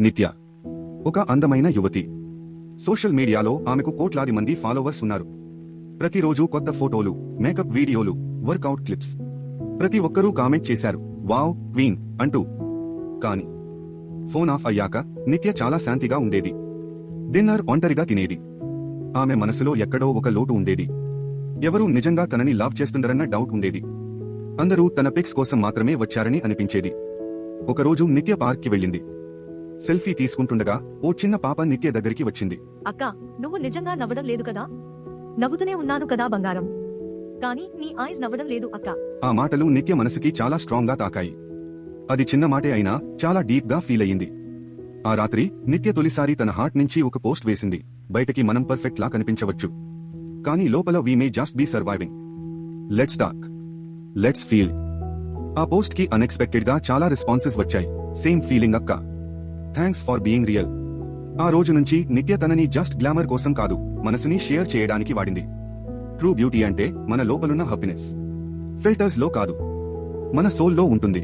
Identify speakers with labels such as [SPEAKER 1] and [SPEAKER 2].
[SPEAKER 1] నిత్య ఒక అందమైన యువతి. సోషల్ మీడియాలో ఆమెకు కోట్లాది మంది ఫాలోవర్స్ ఉన్నారు. ప్రతిరోజు కొత్త ఫోటోలు, మేకప్ వీడియోలు, వర్కౌట్ క్లిప్స్. ప్రతి ఒక్కరూ కామెంట్ చేశారు, వావ్ క్వీన్ అంటూ. కాని ఫోన్ ఆఫ్ అయ్యాక నిత్య చాలా శాంతిగా ఉండేది. డిన్నర్ ఒంటరిగా తినేది. ఆమె మనసులో ఎక్కడో ఒక లోటు ఉండేది. ఎవరూ నిజంగా తనని లవ్ చేస్తుండరన్న డౌట్ ఉండేది. అందరూ తన పిక్స్ కోసం మాత్రమే వచ్చారని అనిపించేది. ఒకరోజు నిత్య పార్క్ కి వెళ్ళింది. సెల్ఫీ తీసుకుంటుండగా ఓ చిన్న పాప నిత్య దగ్గరికి వచ్చింది.
[SPEAKER 2] అక్క, నువ్వు నిజంగా నవ్వడం లేదు కదా? నవ్వుతూనే ఉన్నాను కదా బంగారం, కానీ నీ ఐస్ నవ్వడం లేదు అక్క.
[SPEAKER 1] ఆ మాటలు నిత్య మనసుకి చాలా స్ట్రాంగ్ గా తాకాయి. అది చిన్న మాటే అయినా చాలా డీప్ గా ఫీల్ అయ్యింది. ఆ రాత్రి నిత్య తొలిసారి తన హార్ట్ నుంచి ఒక పోస్ట్ వేసింది. బయటకి మనం పర్ఫెక్ట్ లా కనిపించవచ్చు, కానీ లోపల we may just be surviving. Let's talk, let's feel. ఆ పోస్ట్ కి అన్ఎక్స్పెక్టెడ్ గా చాలా రెస్పాన్సెస్ వచ్చాయి. సేమ్ ఫీలింగ్ అక్క, థ్యాంక్స్ ఫర్ బీయింగ్ రియల్. ఆ రోజు నుంచి నిత్య తనని జస్ట్ గ్లామర్ కోసం కాదు, మనసుని షేర్ చేయడానికి వాడింది. ట్రూ బ్యూటీ అంటే మన లోపలున్న హ్యాపీనెస్ ఫిల్టర్స్ లో కాదు, మన సోల్ లో ఉంటుంది.